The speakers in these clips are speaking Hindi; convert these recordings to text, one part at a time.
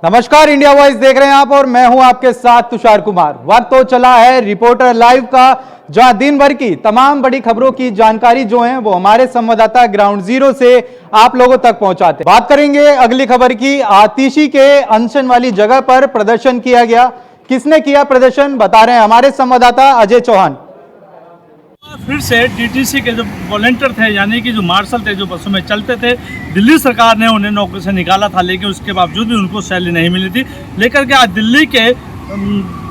नमस्कार, इंडिया वॉइस देख रहे हैं आप और मैं हूं आपके साथ तुषार कुमार। वक्त तो चला है रिपोर्टर लाइव का, जहां दिन भर की तमाम बड़ी खबरों की जानकारी जो है वो हमारे संवाददाता ग्राउंड जीरो से आप लोगों तक पहुंचाते हैं। बात करेंगे अगली खबर की। आतिशी के अनशन वाली जगह पर प्रदर्शन किया गया। किसने किया प्रदर्शन, बता रहे हैं हमारे संवाददाता अजय चौहान। फिर से डीटीसी के जो वॉलंटियर थे, यानी कि जो मार्शल थे, जो बसों में चलते थे, दिल्ली सरकार ने उन्हें नौकरी से निकाला था, लेकिन उसके बावजूद भी उनको सैलरी नहीं मिली थी। लेकर के आज दिल्ली के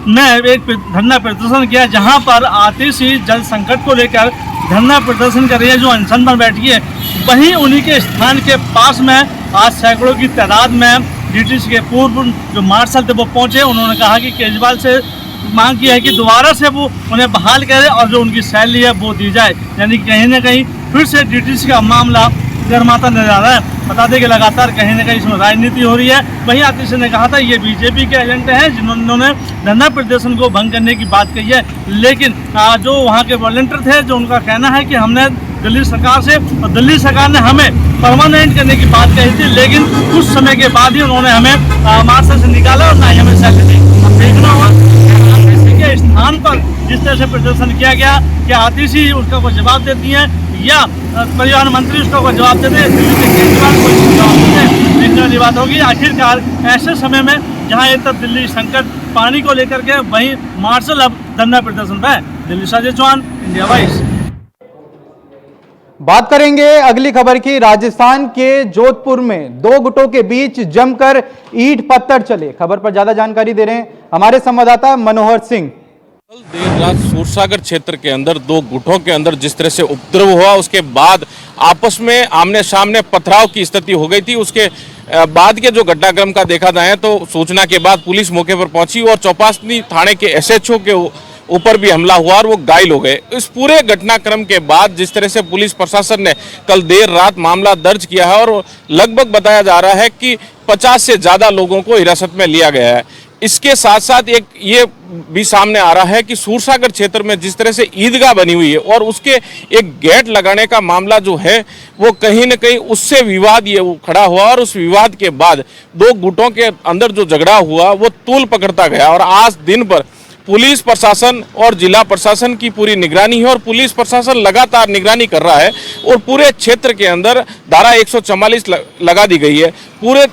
में एक धरना प्रदर्शन किया, जहां पर आतिशी जल संकट को लेकर धरना प्रदर्शन कर रही है, जो अनशन पर बैठी है। वहीं उन्हीं के स्थान के पास में आज सैकड़ों की तादाद में डीटीसी के पूर्व जो मार्शल थे वो पहुंचे। उन्होंने कहा कि केजरीवाल से मांग की है कि दोबारा से वो उन्हें बहाल करे और जो उनकी सैलरी है वो दी जाए। यानी कहीं ना कहीं फिर से डीटीसी का मामला गर्माता नजर आ रहा है। बता दें कि लगातार कहीं ना कहीं इसमें राजनीति हो रही है। वहीं आतिशी ने कहा था ये बीजेपी के एजेंट हैं जिन्होंने धरना प्रदर्शन को भंग करने की बात कही है, लेकिन जो वहाँ के वॉलंटियर थे, जो उनका कहना है कि हमने दिल्ली सरकार से, और दिल्ली सरकार ने हमें परमानेंट करने की बात कही थी, लेकिन कुछ समय के बाद ही उन्होंने हमें मार्शल से निकाला और ना ही हमें सैलरी दी। अब देखना होगा के स्थान पर जिस तरह से प्रदर्शन किया गया, क्या आतिशी उसका कोई जवाब देती है या परिवहन मंत्री उसका कोई जवाब देते हैं, दिल्ली के केजरीवाल को जवाब देते हैं। देखने वाली बात होगी। आखिरकार ऐसे समय में जहां एक तरफ दिल्ली संकट पानी को लेकर के, वहीं मार्शल अब धरना प्रदर्शन पे। दिल्ली से अजय चौहान, इंडिया वॉइस। बात करेंगे अगली खबर की। राजस्थान के जोधपुर में दो गुटों के बीच जमकर ईंट पत्थर चले। खबर पर ज्यादा जानकारी दे रहे हैं हमारे संवाददाता मनोहर सिंह। कल देर रात सूरसागर क्षेत्र के अंदर दो गुटों के अंदर जिस तरह से उपद्रव हुआ, उसके बाद आपस में आमने सामने पथराव की स्थिति हो गई थी। उसके बाद के जो घटनाक्रम का देखा जाए तो सूचना के बाद पुलिस मौके पर पहुंची और चौपासी थाने के एसएचओ के ऊपर भी हमला हुआ और वो घायल हो गए। इस पूरे घटनाक्रम के बाद जिस तरह से पुलिस प्रशासन ने कल देर रात मामला दर्ज किया है और लगभग बताया जा रहा है कि 50 से ज़्यादा लोगों को हिरासत में लिया गया है। इसके साथ साथ एक ये भी सामने आ रहा है कि सूरसागर क्षेत्र में जिस तरह से ईदगाह बनी हुई है और उसके एक गेट लगाने का मामला जो है वो कहीं न कहीं उससे विवाद ये खड़ा हुआ और उस विवाद के बाद दो गुटों के अंदर जो झगड़ा हुआ वो तूल पकड़ता गया। और आज दिन भर पुलिस प्रशासन और जिला प्रशासन की पूरी निगरानी है और पुलिस प्रशासन लगातार निगरानी कर रहा है और पूरे क्षेत्र के अंदर धारा 144 लगा दी गई है। पूरे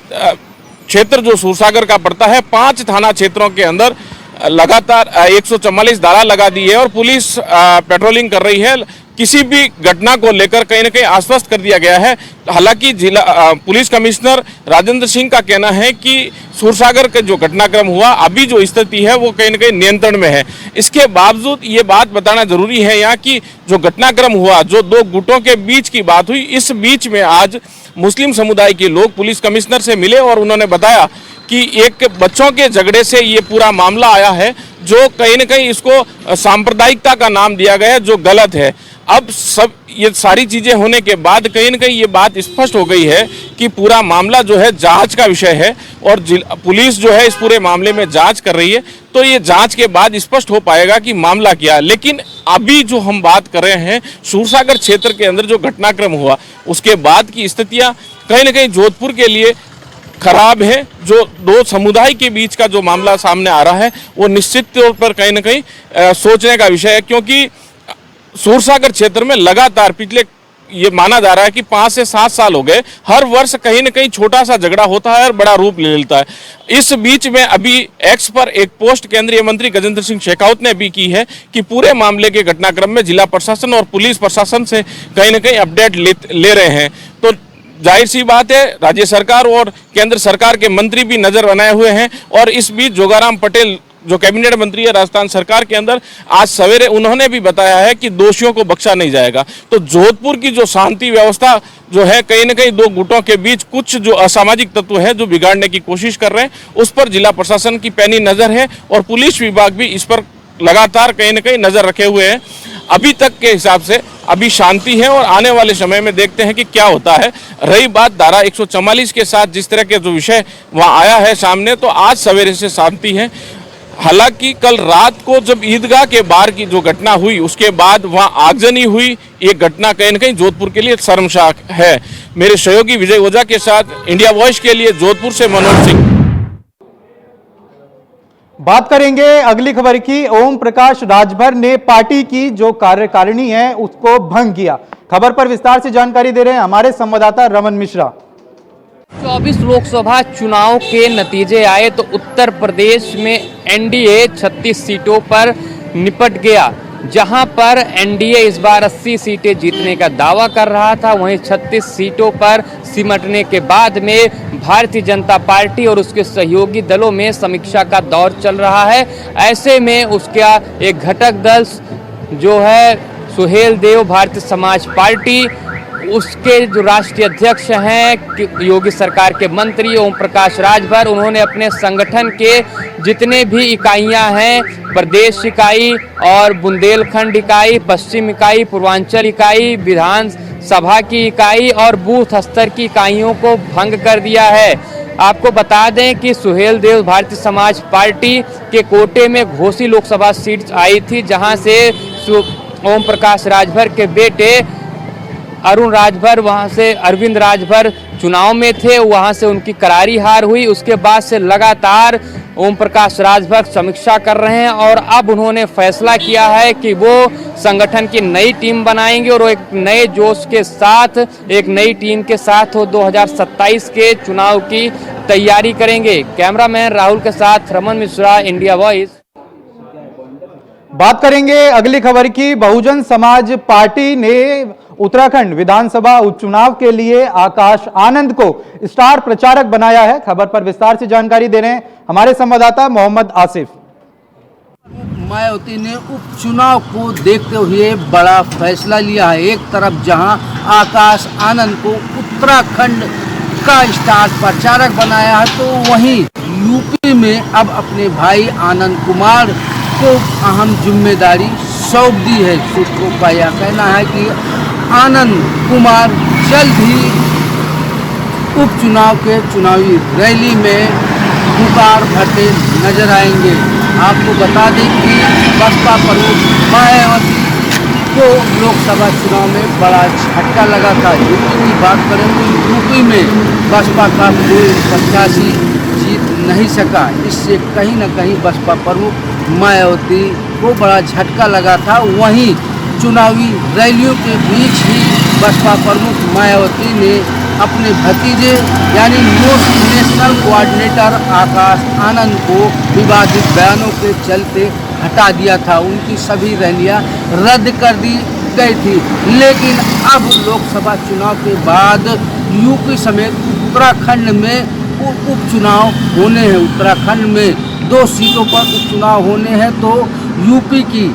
क्षेत्र जो सूरसागर का पड़ता है, 5 थाना क्षेत्रों के अंदर लगातार 144 धारा लगा दी है और पुलिस पेट्रोलिंग कर रही है। किसी भी घटना को लेकर कहीं न कहीं आश्वस्त कर दिया गया है। हालांकि जिला पुलिस कमिश्नर राजेंद्र सिंह का कहना है कि सूरसागर का जो घटनाक्रम हुआ, अभी जो स्थिति है वो कहीं न कहीं नियंत्रण में है। इसके बावजूद ये बात बताना जरूरी है यहाँ की जो घटनाक्रम हुआ, जो दो गुटों के बीच की बात हुई, इस बीच में आज मुस्लिम समुदाय के लोग पुलिस कमिश्नर से मिले और उन्होंने बताया कि एक बच्चों के झगड़े से ये पूरा मामला आया है, जो कहीं न कहीं इसको सांप्रदायिकता का नाम दिया गया है, जो गलत है। अब सब ये सारी चीज़ें होने के बाद कहीं न कहीं ये बात स्पष्ट हो गई है कि पूरा मामला जो है जांच का विषय है और पुलिस जो है इस पूरे मामले में जांच कर रही है। तो ये जांच के बाद स्पष्ट हो पाएगा कि मामला क्या है। लेकिन अभी जो हम बात कर रहे हैं सूरसागर क्षेत्र के अंदर जो घटनाक्रम हुआ, उसके बाद की स्थितियाँ कहीं न कहीं जोधपुर के लिए खराब है। जो दो समुदाय के बीच का जो मामला सामने आ रहा है वो निश्चित तौर पर कहीं न कहीं सोचने का विषय है, क्योंकि सूरसागर क्षेत्र में लगातार पिछले ये माना जा रहा है कि 5 से 7 साल हो गए, हर वर्ष कहीं न कहीं छोटा सा झगड़ा होता है और बड़ा रूप ले लेता है। इस बीच में अभी एक्स पर एक पोस्ट केंद्रीय मंत्री गजेंद्र सिंह शेखावत ने भी की है कि पूरे मामले के घटनाक्रम में जिला प्रशासन और पुलिस प्रशासन से कहीं न कहीं अपडेट ले रहे हैं। तो जाहिर सी बात है राज्य सरकार और केंद्र सरकार के मंत्री भी नजर बनाए हुए हैं। और इस बीच जोगाराम पटेल जो कैबिनेट मंत्री है राजस्थान सरकार के अंदर, आज सवेरे उन्होंने भी बताया है कि दोषियों को बख्शा नहीं जाएगा। तो जोधपुर की जो शांति व्यवस्था जो है, कहीं न कहीं दो गुटों के बीच कुछ जो असामाजिक तत्व हैं जो बिगाड़ने की कोशिश कर रहे हैं, उस पर जिला प्रशासन की पैनी नजर है और पुलिस विभाग भी इस पर लगातार कहीं न कहीं नजर रखे हुए हैं। अभी तक के हिसाब से अभी शांति है और आने वाले समय में देखते हैं कि क्या होता है। रही बात धारा 144 के साथ जिस तरह के जो विषय वहाँ आया है सामने, तो आज सवेरे से शांति है। हालांकि कल रात को जब ईदगाह के बाहर की जो घटना हुई, उसके बाद वहां आगजनी हुई। ये घटना कहीं न कहीं जोधपुर के लिए शर्मसार है। मेरे सहयोगी विजय ओझा के साथ इंडिया वॉइस के लिए जोधपुर से मनोज सिंह। बात करेंगे अगली खबर की। ओम प्रकाश राजभर ने पार्टी की जो कार्यकारिणी है उसको भंग किया। खबर पर विस्तार से जानकारी दे रहे हैं हमारे संवाददाता रमन मिश्रा। 24 लोकसभा चुनाव के नतीजे आए तो उत्तर प्रदेश में एनडीए 36 सीटों पर निपट गया। जहां पर एनडीए इस बार 80 सीटें जीतने का दावा कर रहा था, वहीं 36 सीटों पर सिमटने के बाद में भारतीय जनता पार्टी और उसके सहयोगी दलों में समीक्षा का दौर चल रहा है। ऐसे में उसका एक घटक दल जो है सुहेल देव भारतीय समाज पार्टी, उसके जो राष्ट्रीय अध्यक्ष हैं योगी सरकार के मंत्री ओम प्रकाश राजभर, उन्होंने अपने संगठन के जितने भी इकाइयां हैं, प्रदेश इकाई और बुंदेलखंड इकाई, पश्चिम इकाई, पूर्वांचल इकाई, विधान सभा की इकाई और बूथ स्तर की इकाइयों को भंग कर दिया है। आपको बता दें कि सुहेल देव भारतीय समाज पार्टी के कोटे में घोसी लोकसभा सीट आई थी, जहां से ओम प्रकाश राजभर के बेटे अरुण राजभर, वहां से अरविंद राजभर चुनाव में थे, वहां से उनकी करारी हार हुई। उसके बाद से लगातार ओम प्रकाश राजभर समीक्षा कर रहे हैं और अब उन्होंने फैसला किया है कि वो संगठन की नई टीम बनाएंगे और एक नए जोश के साथ, एक नई टीम के साथ वो 2027 के चुनाव की तैयारी करेंगे। कैमरामैन राहुल के साथ रमन मिश्रा, इंडिया वॉइस। बात करेंगे अगली खबर की। बहुजन समाज पार्टी ने उत्तराखंड विधानसभा उपचुनाव के लिए आकाश आनंद को स्टार प्रचारक बनाया है। खबर पर विस्तार से जानकारी दे रहे हैं हमारे संवाददाता मोहम्मद आसिफ। मायावती ने उपचुनाव को देखते हुए बड़ा फैसला लिया है। एक तरफ जहां आकाश आनंद को उत्तराखंड का स्टार प्रचारक बनाया है, तो वहीं यूपी में अब अपने भाई आनंद कुमार को अहम जिम्मेदारी सौंप दी है। सूत्रों का यह कहना है कि आनंद कुमार जल्द ही उपचुनाव के चुनावी रैली में पुकार भरते नजर आएंगे। आपको बता दें कि बसपा प्रमुख मायावती को लोकसभा चुनाव में बड़ा झटका लगा था। यूपी की बात करें तो यूपी में बसपा का कोई प्रत्याशी जीत नहीं सका। इससे कहीं न कहीं बसपा प्रमुख मायावती को बड़ा झटका लगा था। वहीं चुनावी रैलियों के बीच ही बसपा प्रमुख मायावती ने अपने भतीजे यानी नेशनल कोऑर्डिनेटर आकाश आनंद को विवादित बयानों के चलते हटा दिया था। उनकी सभी रैलियां रद्द कर दी गई थी। लेकिन अब लोकसभा चुनाव के बाद यूपी समेत उत्तराखंड में उपचुनाव होने हैं। उत्तराखंड में 2 सीटों पर उपचुनाव होने हैं, तो यूपी की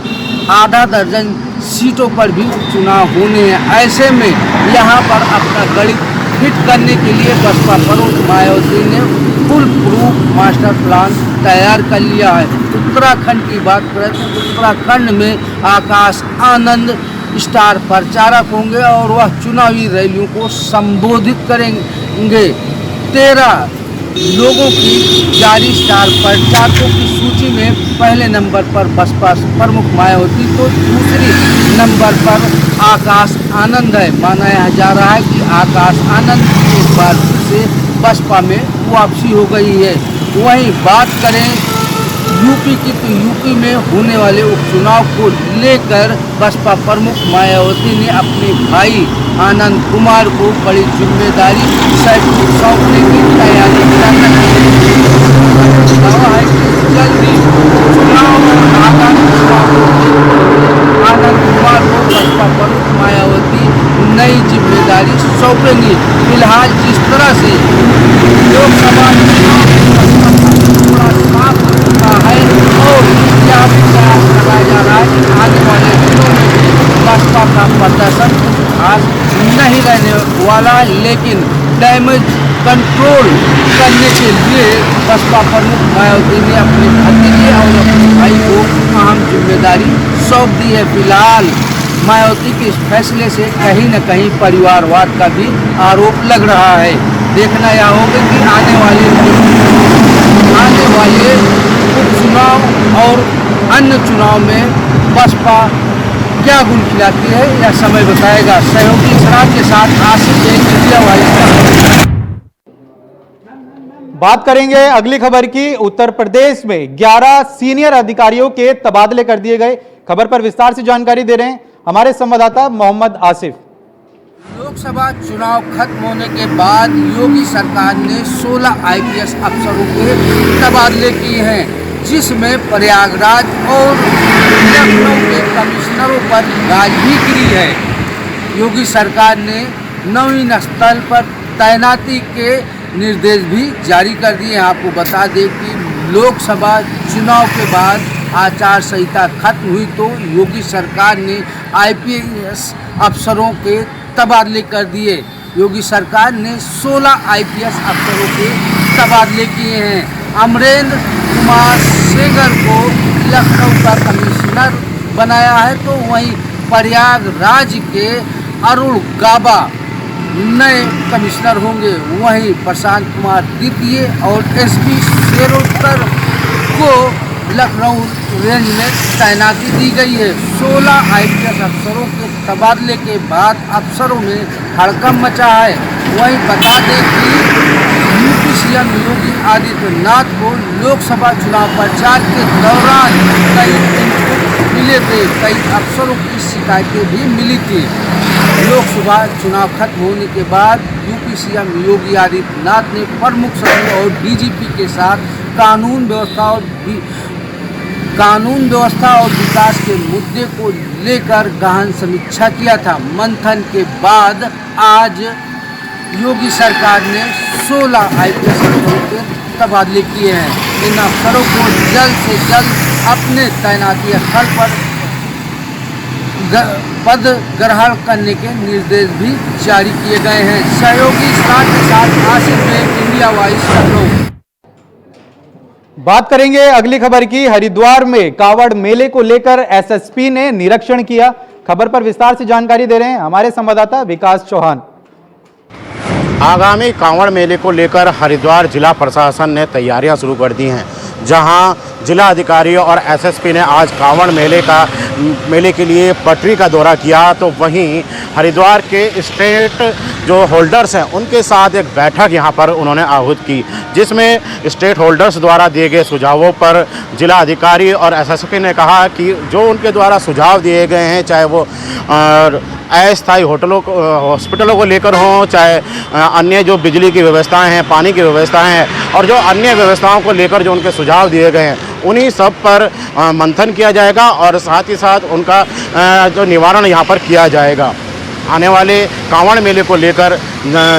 आधा दर्जन सीटों पर भी उपचुनाव होने हैं। ऐसे में यहाँ पर अपना गणित फिट करने के लिए बसपा प्रमुख मायावती ने फुल प्रूफ मास्टर प्लान तैयार कर लिया है। उत्तराखंड की बात करें तो उत्तराखंड में आकाश आनंद स्टार प्रचारक होंगे और वह चुनावी रैलियों को संबोधित करेंगे। 13 लोगों की जारी स्टार प्रचारकों की सूची में पहले नंबर पर बसपा प्रमुख मायावती, तो दूसरी नंबर पर आकाश आनंद है। माना जा रहा है कि आकाश आनंद की एक बार से बसपा में वापसी हो गई है। वहीं बात करें यूपी की, तो यूपी में होने वाले उपचुनाव को लेकर बसपा प्रमुख मायावती ने अपने भाई आनंद कुमार को बड़ी जिम्मेदारी सौंपने की तैयारी कर रही है। दावा है कि जल्दी चुनाव आनंद कुमार को बसपा प्रमुख मायावती नई जिम्मेदारी सौंपेंगी। फिलहाल जिस तरह से लोकसभा है और यह प्रयास लगाया जा रहा है कि आने वाले दिनों में बसपा का प्रदर्शन खास नहीं रहने वाला, लेकिन डैमेज कंट्रोल करने के लिए बसपा प्रमुख मायावती ने अपने भतीजे और अपने भाई को अहम जिम्मेदारी सौंप दी है। फिलहाल मायावती के इस फैसले से कहीं न कहीं परिवारवाद का भी आरोप लग रहा है। देखना यह होगा कि आने वाले उपचुनाव और अन्य चुनाव में बसपा क्या गुल खिलाती है, यह समय बताएगा। सहयोगी शराब के साथ आसिफ एक इंडिया वाइज। बात करेंगे अगली खबर की। उत्तर प्रदेश में 11 सीनियर अधिकारियों के तबादले कर दिए गए। खबर पर विस्तार से जानकारी दे रहे हैं हमारे संवाददाता मोहम्मद आसिफ। लोकसभा चुनाव खत्म होने के बाद योगी सरकार ने 16 आईपीएस अफसरों के तबादले किए हैं, जिसमें प्रयागराज और लखनऊ के कमिश्नरों पर गाज भी गिरी है। योगी सरकार ने नवीन स्थल पर तैनाती के निर्देश भी जारी कर दिए हैं। आपको बता दें कि लोकसभा चुनाव के बाद आचार संहिता खत्म हुई तो योगी सरकार ने आईपीएस अफसरों के तबादले कर दिए। योगी सरकार ने 16 आईपीएस अफसरों के तबादले किए हैं। अमरेंद्र कुमार सेगर को लखनऊ का कमिश्नर बनाया है, तो वहीं प्रयागराज के अरुण गाबा नए कमिश्नर होंगे। वहीं प्रशांत कुमार द्वितीय और एसपी शेरोत्तर को लखनऊ रेंज में तैनाती दी गई है। 16 आईपीएस अफसरों के तबादले के बाद अफसरों में हड़कंप मचा है। वहीं बता दें कि यूपी सीएम योगी आदित्यनाथ को लोकसभा चुनाव प्रचार के दौरान कई इनपुट मिले थे, कई अफसरों की शिकायतें भी मिली थी। लोकसभा चुनाव खत्म होने के बाद यूपी सीएम योगी आदित्यनाथ ने प्रमुख सचिव और डीजीपी के साथ कानून व्यवस्था और विकास के मुद्दे को लेकर गहन समीक्षा किया था। मंथन के बाद आज योगी सरकार ने 16 आईपीएस अफसरों के तबादले किए हैं। इन अफसरों को जल्द से जल्द अपने तैनाती स्थल पर पद ग्रहण करने के निर्देश भी जारी किए गए हैं। सहयोगी स्टार के साथ आसिफ में इंडिया वॉइस लखनऊ। बात करेंगे अगली खबर की। हरिद्वार में कांवड़ मेले को लेकर एसएसपी ने निरीक्षण किया। खबर पर विस्तार से जानकारी दे रहे हैं हमारे संवाददाता विकास चौहान। आगामी कांवड़ मेले को लेकर हरिद्वार जिला प्रशासन ने तैयारियां शुरू कर दी हैं, जहां जिला अधिकारियों और एसएसपी ने आज कांवड़ मेले के लिए पटरी का दौरा किया, तो वहीं हरिद्वार के स्टेट जो होल्डर्स हैं उनके साथ एक बैठक यहां पर उन्होंने आहूत की, जिसमें स्टेट होल्डर्स द्वारा दिए गए सुझावों पर जिला अधिकारी और एसएसपी ने कहा कि जो उनके द्वारा सुझाव दिए गए हैं, चाहे वो अस्थायी हॉस्पिटलों को लेकर हों, चाहे अन्य जो बिजली की व्यवस्थाएं हैं, पानी की व्यवस्थाएं हैं और जो अन्य व्यवस्थाओं को लेकर जो उनके सुझाव दिए गए हैं, उन्हीं सब पर मंथन किया जाएगा और साथ ही साथ उनका जो निवारण यहाँ पर किया जाएगा। आने वाले कांवड़ मेले को लेकर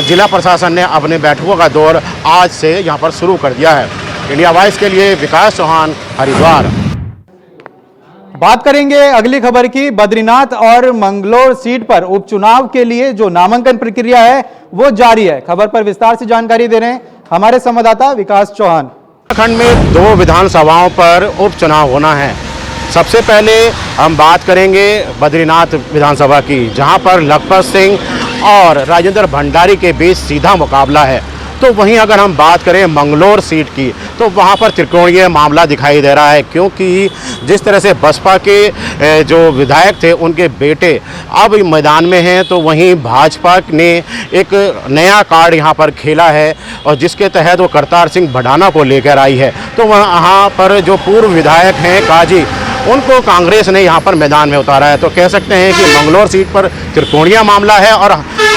जिला प्रशासन ने अपने बैठकों का दौर आज से यहाँ पर शुरू कर दिया है। इंडिया वॉइस के लिए विकास चौहान, हरिद्वार। बात करेंगे अगली खबर की। बद्रीनाथ और मंगलोर सीट पर उपचुनाव के लिए जो नामांकन प्रक्रिया है वो जारी है। खबर पर विस्तार से जानकारी दे रहे हैं हमारे संवाददाता विकास चौहान। उत्तराखंड में 2 विधानसभाओं पर उपचुनाव होना है। सबसे पहले हम बात करेंगे बद्रीनाथ विधानसभा की, जहां पर लखपत सिंह और राजेंद्र भंडारी के बीच सीधा मुकाबला है। तो वहीं अगर हम बात करें मंगलोर सीट की, तो वहां पर त्रिकोणीय मामला दिखाई दे रहा है, क्योंकि जिस तरह से बसपा के जो विधायक थे उनके बेटे अब मैदान में हैं, तो वहीं भाजपा ने एक नया कार्ड यहां पर खेला है और जिसके तहत वो करतार सिंह भडाना को लेकर आई है। तो वहाँ पर जो पूर्व विधायक हैं काजी, उनको कांग्रेस ने यहाँ पर मैदान में उतारा है। तो कह सकते हैं कि मंगलोर सीट पर त्रिकोणीय मामला है और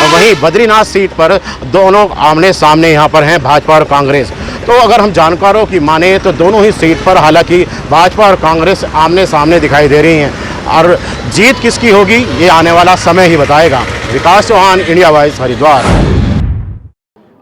वहीं बद्रीनाथ सीट पर दोनों आमने सामने यहाँ पर हैं, भाजपा और कांग्रेस। तो अगर हम जानकारों की माने तो दोनों ही सीट पर हालांकि भाजपा और कांग्रेस आमने सामने दिखाई दे रही हैं और जीत किसकी होगी ये आने वाला समय ही बताएगा। विकास चौहान, इंडिया वॉइस, हरिद्वार।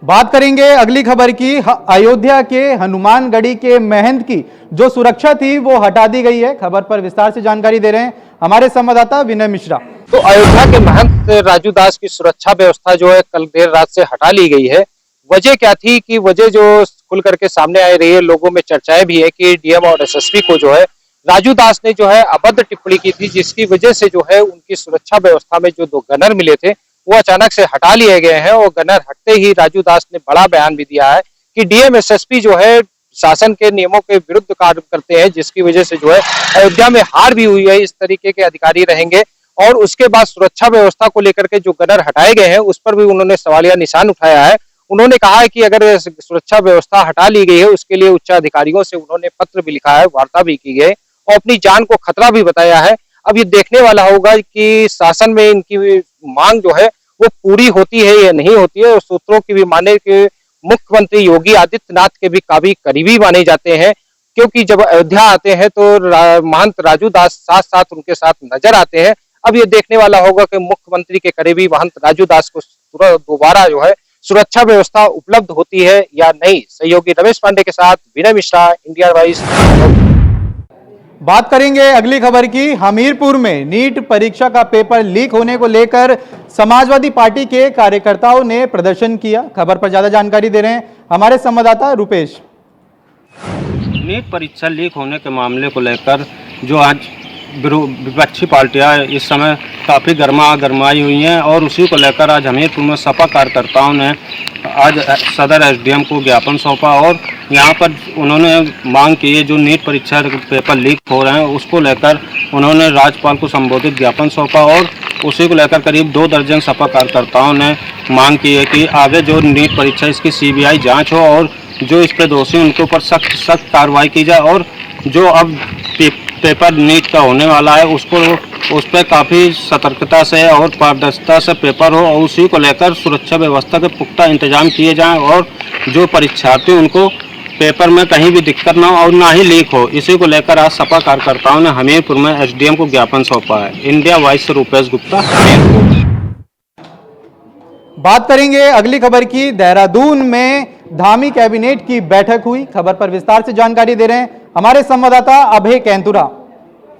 बात करेंगे अगली खबर की। अयोध्या के हनुमानगढ़ी के महंत की जो सुरक्षा थी वो हटा दी गई है। खबर पर विस्तार से जानकारी दे रहे हैं हमारे संवाददाता विनय मिश्रा। तो अयोध्या के महंत राजू दास की सुरक्षा व्यवस्था जो है कल देर रात से हटा ली गई है। वजह क्या थी कि वजह जो खुल करके सामने आ रही है, लोगों में चर्चाएं भी है कि डीएम और एसएसपी को जो है राजू दास ने जो है अभद्र टिप्पणी की थी, जिसकी वजह से जो है उनकी सुरक्षा व्यवस्था में जो 2 गनर मिले थे वो अचानक से हटा लिए गए हैं। और गनर हटते ही राजू दास ने बड़ा बयान भी दिया है कि डीएम एसएसपी जो है शासन के नियमों के विरुद्ध कार्य करते हैं, जिसकी वजह से जो है अयोध्या में हार भी हुई है। इस तरीके के अधिकारी रहेंगे। और उसके बाद सुरक्षा व्यवस्था को लेकर के जो गनर हटाए गए हैं उस पर भी उन्होंने सवालिया निशान उठाया है उन्होंने कहा है कि अगर सुरक्षा व्यवस्था हटा ली गई है उसके लिए उच्च अधिकारियों से उन्होंने पत्र भी लिखा है, वार्ता भी की है और अपनी जान को खतरा भी बताया है। अब ये देखने वाला होगा कि शासन में इनकी मांग जो है वो पूरी होती है या नहीं होती है। और सूत्रों की भी माने कि मुख्यमंत्री योगी आदित्यनाथ के भी काफी करीबी माने जाते हैं, क्योंकि जब अयोध्या आते हैं तो महंत राजू दास साथ साथ उनके साथ नजर आते हैं। अब ये देखने वाला होगा कि मुख्यमंत्री के करीबी महंत राजू दास को दोबारा जो है सुरक्षा व्यवस्था उपलब्ध होती है या नहीं। सहयोगी रमेश पांडे के साथ विनय मिश्रा, इंडिया वॉइस। बात करेंगे अगली खबर की। हमीरपुर में नीट परीक्षा का पेपर लीक होने को लेकर समाजवादी पार्टी के कार्यकर्ताओं ने प्रदर्शन किया। खबर पर ज्यादा जानकारी दे रहे हैं हमारे संवाददाता रुपेश। नीट परीक्षा लीक होने के मामले को लेकर जो आज विपक्षी पार्टियां इस समय काफ़ी गरमाई हुई हैं और उसी को लेकर आज हमीरपुर में सपा कार्यकर्ताओं ने आज सदर एसडीएम को ज्ञापन सौंपा और यहाँ पर उन्होंने मांग की है जो नीट परीक्षा के पेपर लीक हो रहे हैं उसको लेकर उन्होंने राज्यपाल को संबोधित ज्ञापन सौंपा और उसी को लेकर करीब 2 दर्जन सपा कार्यकर्ताओं ने मांग की है कि आगे जो नीट परीक्षा इसकी सीबीआई जाँच हो और जो इस पर दोषी उनके ऊपर सख्त कार्रवाई की जाए और जो अब पेपर नीट का होने वाला है उस पर काफ़ी सतर्कता से और पारदर्शिता से पेपर हो और उसी को लेकर सुरक्षा व्यवस्था के पुख्ता इंतजाम किए जाएं और जो परीक्षार्थी उनको पेपर में कहीं भी दिक्कत ना हो और ना ही लीक हो। इसी को लेकर आज सपा कार्यकर्ताओं ने हमीरपुर में एसडीएम को ज्ञापन सौंपा है। इंडिया वॉइस से रुपेश गुप्ता, हमीरपुर। बात करेंगे अगली खबर की। देहरादून में धामी कैबिनेट की बैठक हुई। खबर पर विस्तार से जानकारी दे रहे हैं हमारे संवाददाता अभय कैंतुरा।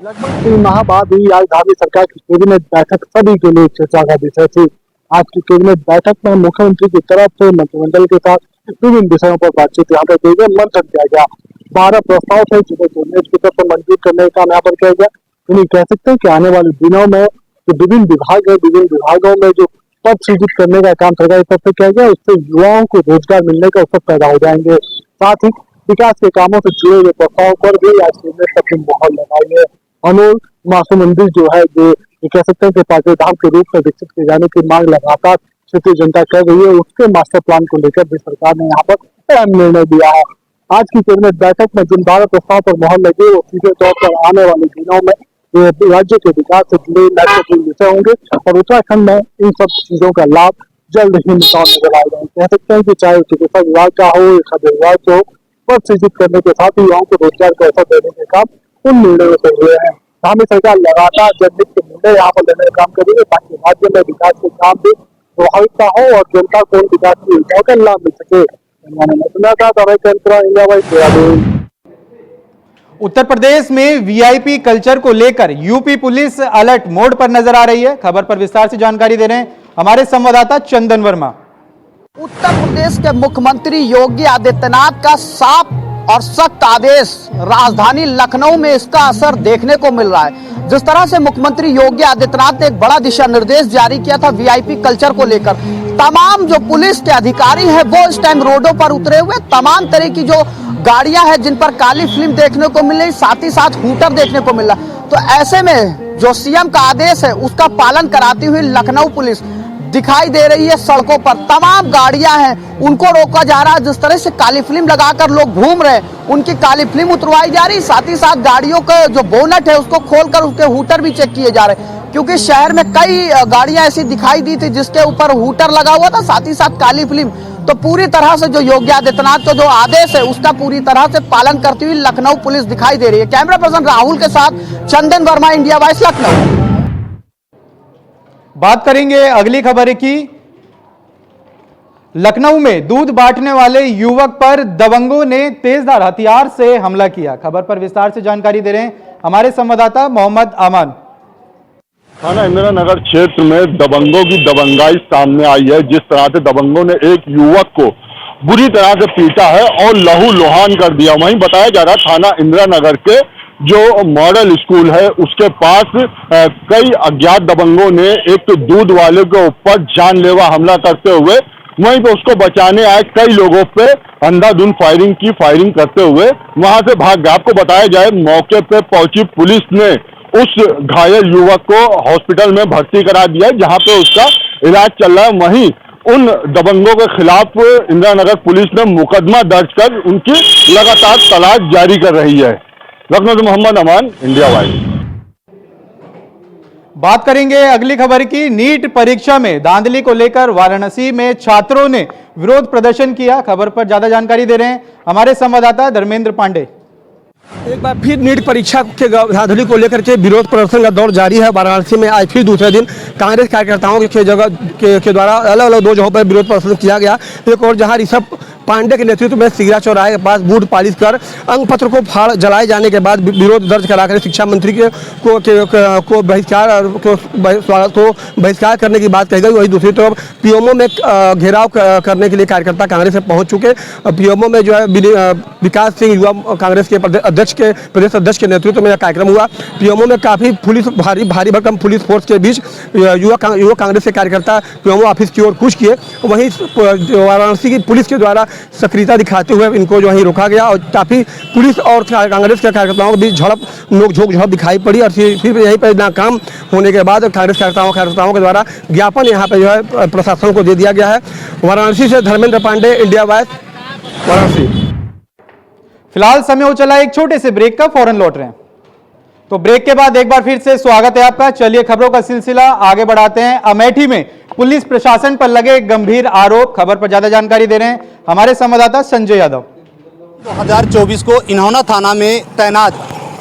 लगभग 3 माह बाद हुई आज धामी सरकार की कैबिनेट बैठक सभी के लिए चर्चा का विषय थी। आज की कैबिनेट बैठक में मुख्यमंत्री की तरफ से मंत्रिमंडल के साथ विभिन्न विषयों पर बातचीत यहाँ पर गई, मंथन किया गया। 12 प्रस्ताव थे जिन्हें कैबिनेट की तरफ से मंजूर करने का यहाँ पर किया गया। इन्हें कह सकते हैं कि आने वाले दिनों में जो विभिन्न विभाग है, विभिन्न विभागों में जो पद सृजित करने का काम सरकारी तरफ से किया गया, उससे युवाओं को रोजगार मिलने का अवसर पैदा हो जाएंगे। साथ ही विकास के कामों से जुड़े हुए प्रस्तावों पर भी आज कैबिनेट अपनी मोहर लगाई है। अनोल मासू मंदिर जो है जो कह सकते हैं कि पार्टी धाम के रूप में विकसित किए जाने की मांग लगातार क्षेत्रीय जनता कर रही है, उसके मास्टर प्लान को लेकर भी सरकार ने यहाँ पर अहम निर्णय लिया है। आज की कैबिनेट बैठक में जिन 12 प्रस्ताव पर मोहर लगी वो सीधे तौर पर आने वाले दिनों में राज्य के विकास से जुड़े महत्वपूर्ण विषय होंगे और उत्तराखंड में इन सब चीजों का लाभ जल्द ही नजर आएगा। कह सकते हैं कि चाहे चिकित्सा विभाग का हो या खाद्य विभाग का हो, पद सृजित करने के साथ ही युवाओं को रोजगार का अवसर देने के काम उन निर्णयों से हुए हैं। धामी सरकार लगातार जनहित के मुद्दे यहाँ पर लेने का काम करेगी ताकि राज्य में विकास के काम भी प्रभावित हो और जनता को विकास की योजनाओं का लाभ मिल सके। उत्तर प्रदेश में वीआईपी कल्चर को लेकर यूपी पुलिस अलर्ट मोड पर नजर आ रही है। खबर पर विस्तार से जानकारी दे रहे हैं हमारे संवाददाता चंदन वर्मा। उत्तर प्रदेश के मुख्यमंत्री योगी आदित्यनाथ का साफ और सख्त आदेश, राजधानी लखनऊ में इसका असर देखने को मिल रहा है। जिस तरह से मुख्यमंत्री योगी आदित्यनाथ ने एक बड़ा दिशा निर्देश जारी किया था वीआईपी कल्चर को लेकर, तमाम जो पुलिस के अधिकारी हैं वो इस टाइम रोडों पर उतरे हुए, तमाम तरह की जो गाड़ियां हैं जिन पर काली फिल्म देखने को मिल रही, साथ ही साथ हूटर देखने को मिल रहा। तो ऐसे में जो सीएम का आदेश है उसका पालन कराती हुई लखनऊ पुलिस दिखाई दे रही है। सड़कों पर तमाम गाड़ियां हैं उनको रोका जा रहा है। जिस तरह से काली फिल्म लगाकर लोग घूम रहे हैं उनकी काली फिल्म उतरवाई जा रही, साथ ही साथ गाड़ियों का जो बोनट है उसको खोलकर उसके हूटर भी चेक किए जा रहे हैं, क्योंकि शहर में कई गाड़ियां ऐसी दिखाई दी थी जिसके ऊपर हूटर लगा हुआ था, साथ ही साथ काली फिल्म। तो पूरी तरह से जो योगी आदित्यनाथ का जो आदेश है उसका पूरी तरह से पालन करती हुई लखनऊ पुलिस दिखाई दे रही है। कैमरा पर्सन राहुल के साथ चंदन वर्मा, इंडिया वॉइस, लखनऊ। बात करेंगे अगली खबर की। लखनऊ में दूध बांटने वाले युवक पर दबंगों ने तेजधार हथियार से हमला किया। खबर पर विस्तार से जानकारी दे रहे हैं हमारे संवाददाता मोहम्मद अमान। थाना इंदिरा नगर क्षेत्र में दबंगों की दबंगाई सामने आई है। जिस तरह से दबंगों ने एक युवक को बुरी तरह से पीटा है और लहू लुहान कर दिया। वहीं बताया जा रहा थाना इंदिरा नगर के जो मॉडल स्कूल है उसके पास कई अज्ञात दबंगों ने एक दूध वाले के ऊपर जानलेवा हमला करते हुए वहीं पे उसको बचाने आए कई लोगों पे अंधाधुंध फायरिंग करते हुए वहां से भाग गए। आपको बताया जाए मौके पे पहुंची पुलिस ने उस घायल युवक को हॉस्पिटल में भर्ती करा दिया जहां पे उसका इलाज चल रहा है। वहीं उन दबंगों के खिलाफ इंदिरा नगर पुलिस ने मुकदमा दर्ज कर उनकी लगातार तलाश जारी कर रही है। लखनऊ से मोहम्मद अमान, इंडिया वाइज। बात करेंगे अगली खबर की। नीट परीक्षा में धांधली को लेकर वाराणसी में छात्रों ने विरोध प्रदर्शन किया। खबर पर ज्यादा जानकारी दे रहे हैं हमारे संवाददाता धर्मेंद्र पांडे। एक बार फिर नीट परीक्षा के धांधली को लेकर के विरोध प्रदर्शन का दौर जारी है। वाराणसी में आज फिर दूसरे दिन कांग्रेस कार्यकर्ताओं के द्वारा अलग अलग 2 जगहों पर विरोध प्रदर्शन किया गया। एक और जहां ऋषभ पांडे के नेतृत्व में सिगरा चौराहे के पास बूथ पालिश कर अंक पत्र को फाड़ जलाए जाने के बाद विरोध दर्ज कराकर शिक्षा मंत्री को बहिष्कार करने की बात कही गई। वहीं दूसरी तरफ पीएमओ में घेराव करने के लिए कार्यकर्ता कांग्रेस से पहुंच चुके। पीएमओ में जो है विकास सिंह युवा कांग्रेस के प्रदेश अध्यक्ष के नेतृत्व में यह कार्यक्रम हुआ। पीएमओ में काफी पुलिस भारी भरकम पुलिस फोर्स के बीच युवा कांग्रेस के कार्यकर्ता पीएमओ ऑफिस की ओर कूच किए। वहीं वाराणसी की पुलिस के द्वारा सक्रियता दिखाते हुए इनको जो वहीं रोका गया और काफी पुलिस और कांग्रेस के कार्यकर्ताओं के बीच नोकझोंक दिखाई पड़ी। और फिर यहीं पर नाकाम होने के बाद कांग्रेस कार्यकर्ताओं के द्वारा ज्ञापन यहाँ पे जो है प्रशासन को दे दिया गया है। वाराणसी से धर्मेंद्र पांडे, इंडिया वाइज, वाराणसी। फिलहाल समय हो चला एक छोटे से ब्रेक का, फौरन लौट रहे हैं। तो ब्रेक के बाद एक बार फिर से स्वागत है आपका। चलिए खबरों का सिलसिला आगे बढ़ाते हैं। अमेठी में पुलिस प्रशासन पर लगे गंभीर आरोप। खबर पर ज्यादा जानकारी दे रहे हैं हमारे संवाददाता संजय यादव। 2024 को इन्होना थाना में तैनात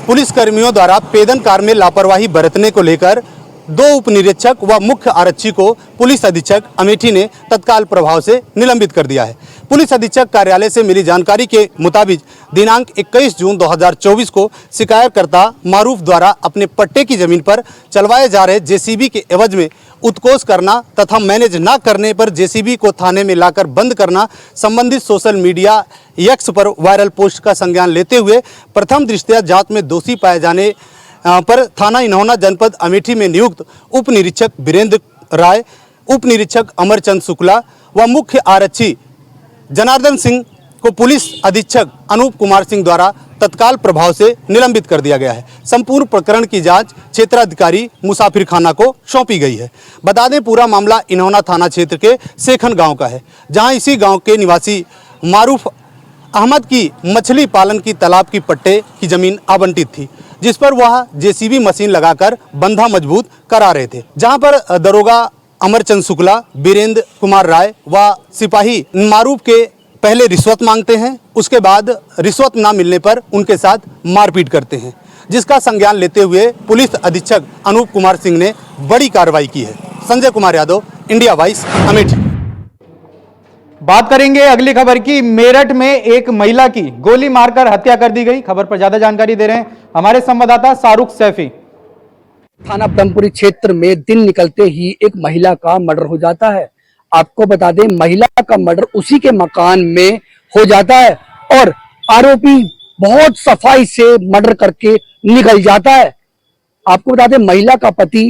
पुलिस कर्मियों द्वारा पेदन कार्य में लापरवाही बरतने को लेकर 2 उप निरीक्षक व मुख्य आरक्षी को पुलिस अधीक्षक अमेठी ने तत्काल प्रभाव से निलंबित कर दिया है। पुलिस अधीक्षक कार्यालय से मिली जानकारी के मुताबिक दिनांक 21 जून 2024 को शिकायतकर्ता मारूफ द्वारा अपने पट्टे की जमीन पर चलवाए जा रहे जेसीबी के एवज में उत्कोच करना तथा मैनेज न करने पर जेसीबी को थाने में लाकर बंद करना संबंधित सोशल मीडिया एक्स पर वायरल पोस्ट का संज्ञान लेते हुए प्रथम दृष्टया जांच में दोषी पाए जाने पर थाना इन्होना जनपद अमेठी में नियुक्त उप निरीक्षक वीरेंद्र राय, उप निरीक्षक अमरचंद शुक्ला व मुख्य आरक्षी जनार्दन सिंह को पुलिस अधीक्षक अनूप कुमार सिंह द्वारा तत्काल प्रभाव से निलंबित कर दिया गया है। संपूर्ण प्रकरण की जांच क्षेत्राधिकारी मुसाफिर खाना को सौंपी गई है। बता दें पूरा मामला इन्होना थाना क्षेत्र के सेखन गांव का है, जहां इसी गांव के निवासी मारूफ अहमद की मछली पालन की तालाब की पट्टे की जमीन आवंटित थी, जिस पर वह जेसीबी मशीन लगाकर बंधा मजबूत करा रहे थे। जहां पर दरोगा अमरचंद शुक्ला, वीरेंद्र कुमार राय व सिपाही मारूफ के पहले रिश्वत मांगते हैं, उसके बाद रिश्वत ना मिलने पर उनके साथ मारपीट करते हैं, जिसका संज्ञान लेते हुए पुलिस अधीक्षक अनूप कुमार सिंह ने बड़ी कार्रवाई की है। Sanjay Kumar Yadav, India vice, Amethi. बात करेंगे अगली खबर की। मेरठ में एक महिला की गोली मारकर हत्या कर दी गई। खबर पर ज्यादा जानकारी दे रहे हैं हमारे संवाददाता शाहरुख सैफी। थाना ब्रह्मपुरी क्षेत्र में दिन निकलते ही एक महिला का मर्डर हो जाता है। आपको बता दें, महिला का मर्डर उसी के मकान में हो जाता है और आरोपी बहुत सफाई से मर्डर करके निकल जाता है। आपको बता दें, महिला का पति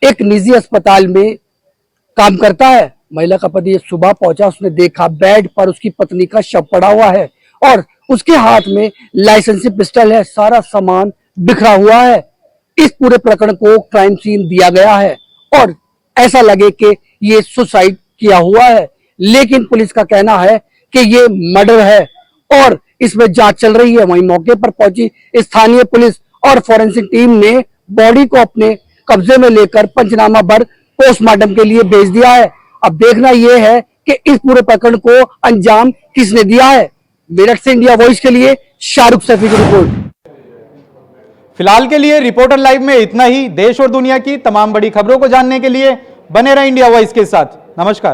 एक निजी अस्पताल में काम करता है। महिला का पति सुबह पहुंचा, उसने देखा बेड पर उसकी पत्नी का शव पड़ा हुआ है और उसके हाथ में लाइसेंसी पिस्टल है, सारा सामान बिखरा हुआ है। इस पूरे प्रकरण को क्राइम सीन दिया गया है और ऐसा लगे कि ये सुसाइड किया हुआ है, लेकिन पुलिस का कहना है कि ये मर्डर है और इसमें जांच चल रही है। वहीं मौके पर पहुंची स्थानीय पुलिस और फोरेंसिक टीम ने बॉडी को अपने कब्जे में लेकर पंचनामा पर पोस्टमार्टम के लिए भेज दिया है। अब देखना यह है कि इस पूरे प्रकरण को अंजाम किसने दिया है। मेरठ से इंडिया वॉइस के लिए शाहरुख सैफी की रिपोर्ट। फिलहाल के लिए रिपोर्टर लाइव में इतना ही। देश और दुनिया की तमाम बड़ी खबरों को जानने के लिए बने रहे इंडिया वॉइस के साथ। नमस्कार।